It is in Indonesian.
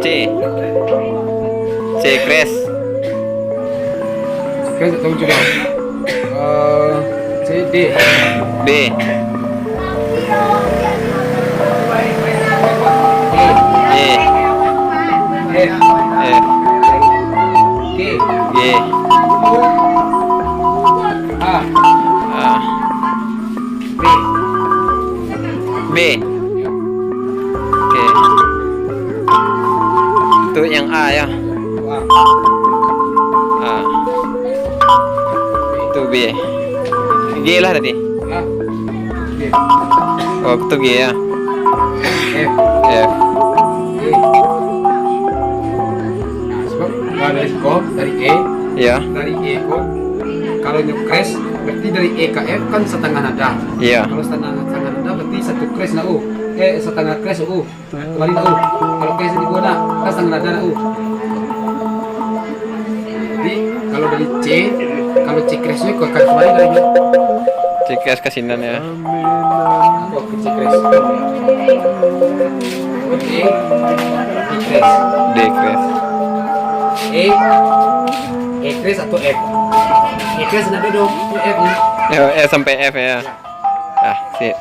C. C crash. Crash tahu juga. C D. B. E. F. F. G. G. A. A. B. B. Oke. Itu yang A ya. A. Itu B. G lah tadi. A. B. Oh, itu G ya. F. F. E. Nah, sebab dari E, Ya. dari E kok kalau itu crash berarti dari E ke F kan setengah nada. Iya. Kalau setengah nada berarti satu crash na U. Setengah crash U. Kembali na U. Kalau crash di gua kan setengah nada na U. Jadi kalau dari C, kalau C crashnya kok akan kembali dari mana? Cks kasinan ya. Oh, ke C crash. Oke. D crash. D crash. E crash atau F? E crash nada dong. F nya. Ya, E sampai F ya. Ah, sip.